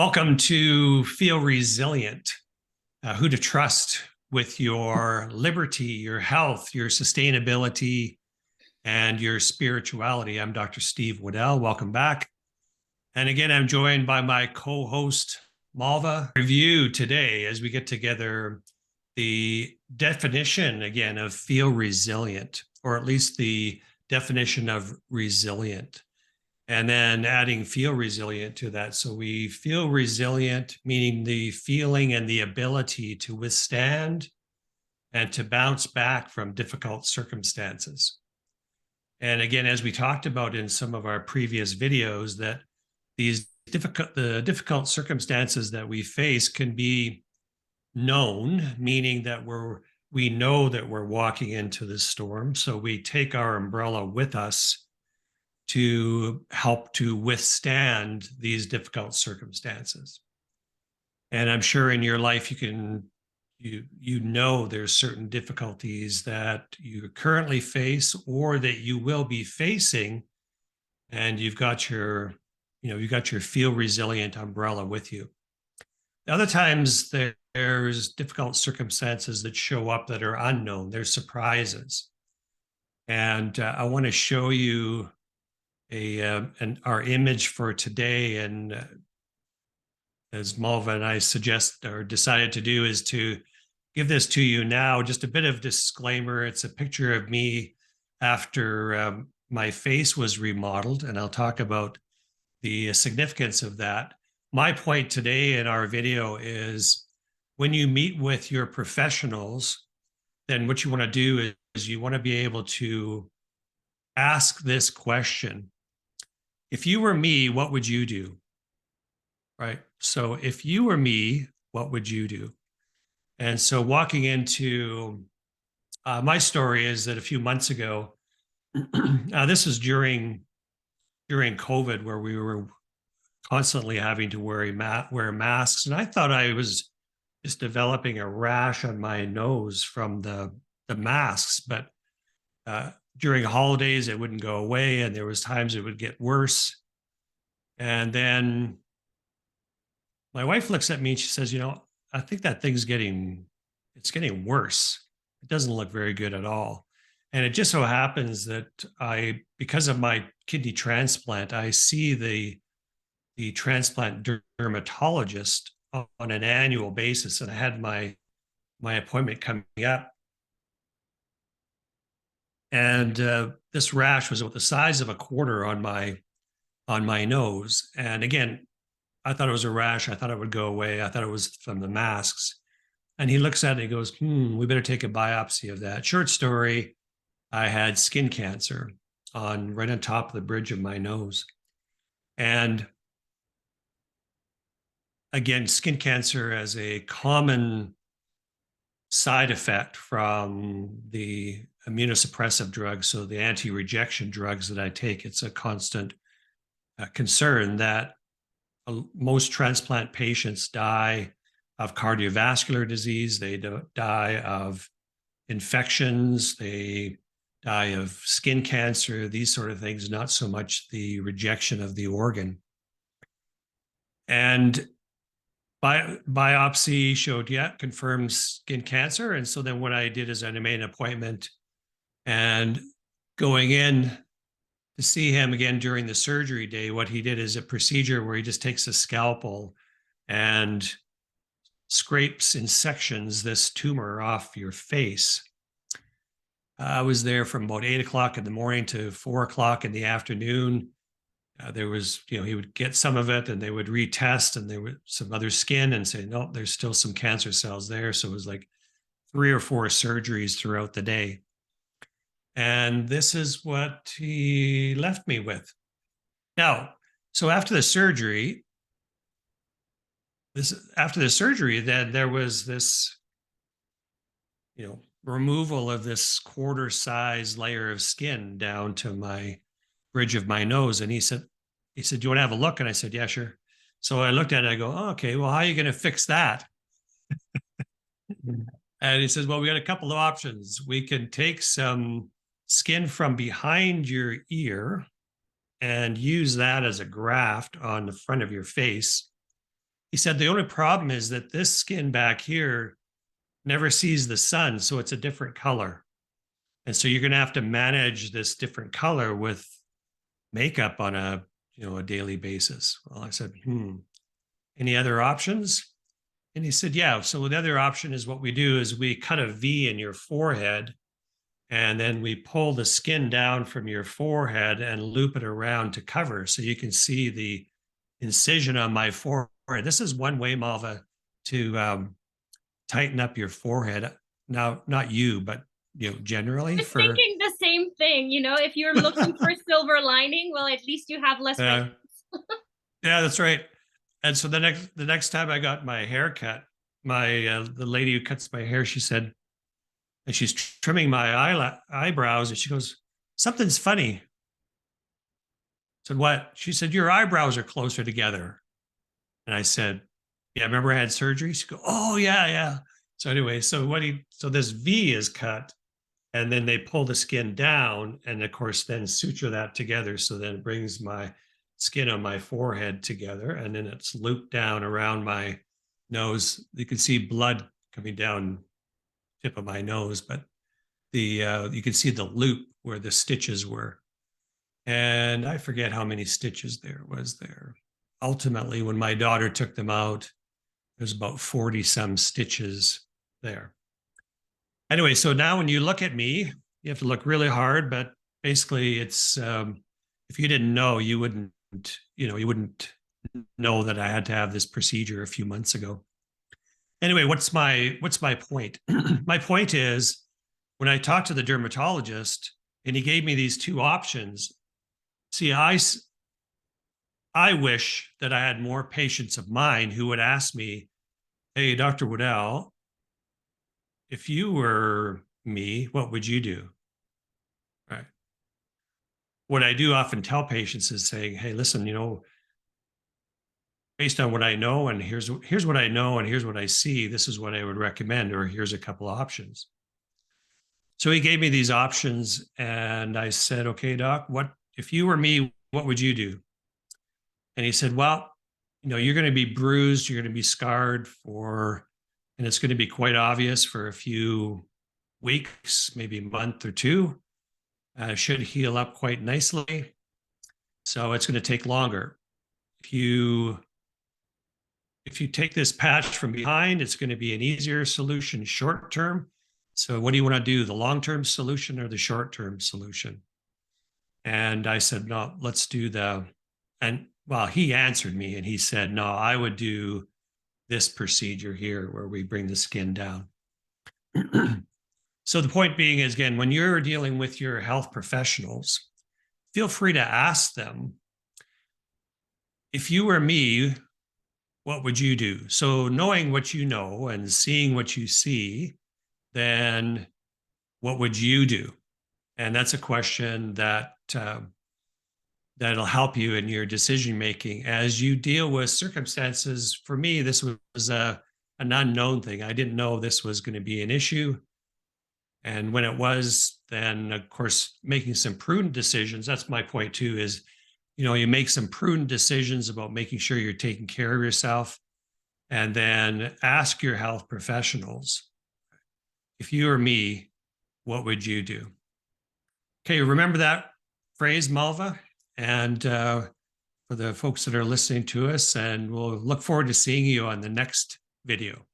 Welcome to Feel Resilient, who to trust with your liberty, your health, your sustainability, and your spirituality. I'm Dr. Steve Waddell. Welcome back. And again, I'm joined by my co-host, Malva. Review today as we get together the definition again of feel resilient, or at least the definition of resilient, and then adding feel resilient to that. So we feel resilient, meaning the feeling and the ability to withstand and to bounce back from difficult circumstances. And again, as we talked about in some of our previous videos, that the difficult circumstances that we face can be known, meaning that we know that we're walking into the storm. So we take our umbrella with us to help to withstand these difficult circumstances. And I'm sure in your life you know there's certain difficulties that you currently face or that you will be facing, and you've got your feel resilient umbrella with you. Other times there's difficult circumstances that show up that are unknown. There's surprises. And I want to show you our image for today. And as Malva and I suggest or decided to do is to give this to you now. Just a bit of disclaimer. It's a picture of me after my face was remodeled, and I'll talk about the significance of that. My point today in our video is when you meet with your professionals, then what you want to do is you want to be able to ask this question. If you were me, what would you do? Right? So if you were me, what would you do? And so walking into my story is that a few months ago, this was during COVID, where we were constantly having to wear masks. And I thought I was just developing a rash on my nose from the masks, but during holidays, it wouldn't go away. And there was times it would get worse. And then my wife looks at me and she says, I think that thing's getting worse. It doesn't look very good at all. And it just so happens that because of my kidney transplant, I see the transplant dermatologist on an annual basis. And I had my appointment coming up. And this rash was about the size of a quarter on my nose. And again, I thought it was a rash. I thought it would go away. I thought it was from the masks. And he looks at it and he goes, we better take a biopsy of that. Short story, I had skin cancer right on top of the bridge of my nose. And again, skin cancer as a common side effect from the immunosuppressive drugs, so the anti-rejection drugs that I take. It's a constant concern that most transplant patients die of cardiovascular disease. They die of infections. They die of skin cancer, these sort of things, not so much the rejection of the organ. And biopsy showed, confirmed skin cancer. And so then what I did is I made an appointment, and going in to see him again during the surgery day, what he did is a procedure where he just takes a scalpel and scrapes in sections this tumor off your face. I was there from about 8 o'clock in the morning to 4 o'clock in the afternoon. There was, he would get some of it and they would retest, and there was some other skin and say, no, there's still some cancer cells there. So it was like 3 or 4 surgeries throughout the day. And this is what he left me with. Now, so after the surgery, then there was this, removal of this quarter-size layer of skin down to my bridge of my nose. And he said, do you want to have a look? And I said, yeah, sure. So I looked at it, I go, oh, okay, well, how are you going to fix that? And he says, well, we got a couple of options. We can take some skin from behind your ear and use that as a graft on the front of your face. He said, the only problem is that this skin back here never sees the sun, so it's a different color. And so you're going to have to manage this different color with makeup on a daily basis. Well, I said, any other options? And he said, yeah. So the other option is what we do is we cut a V in your forehead, and then we pull the skin down from your forehead and loop it around to cover, so you can see the incision on my forehead. This is one way, Malva, to tighten up your forehead. Now, not you, but generally I was thinking the same thing. If you're looking for a silver lining, well, at least you have less wrinkles. Yeah, that's right. And so the next time I got my hair cut, the lady who cuts my hair, she said, and she's trimming my eyebrows, and she goes, something's funny. I said, what? She said, your eyebrows are closer together. And I said, yeah, remember I had surgery? She goes, oh yeah, yeah. So anyway, so this V is cut, and then they pull the skin down, and of course then suture that together. So then it brings my skin on my forehead together, and then it's looped down around my nose. You can see blood coming down tip of my nose, but you can see the loop where the stitches were. And I forget how many stitches there was there. Ultimately, when my daughter took them out, there's about 40 some stitches there. Anyway, so now when you look at me, you have to look really hard, but basically it's if you didn't know, you wouldn't know that I had to have this procedure a few months ago. Anyway, what's my point? My point is, when I talked to the dermatologist and he gave me these two options, see, I wish that I had more patients of mine who would ask me, hey, Dr. Waddell, if you were me, what would you do? Right. What I do often tell patients is saying, hey, listen, based on what I know, and here's what I know, and here's what I see, this is what I would recommend, or here's a couple of options. So he gave me these options, and I said, okay, doc, if you were me, what would you do? And he said, well, you're going to be bruised, you're going to be scarred and it's going to be quite obvious for a few weeks, maybe a month or two. Should heal up quite nicely. So it's going to take longer. If you take this patch from behind, it's going to be an easier solution short term. So what do you want to do, the long-term solution or the short-term solution? And I said, no, let's do he answered me and he said, no, I would do this procedure here where we bring the skin down. So the point being is, again, when you're dealing with your health professionals, feel free to ask them, if you were me, what would you do? So knowing what you know and seeing what you see, then what would you do? And that's a question that'll help you in your decision making as you deal with circumstances. For me, this was an unknown thing. I didn't know this was going to be an issue. And when it was, then of course, making some prudent decisions. That's my point too, is, you make some prudent decisions about making sure you're taking care of yourself, and then ask your health professionals, if you were me, what would you do? Okay, remember that phrase, Malva? And for the folks that are listening to us, and we'll look forward to seeing you on the next video.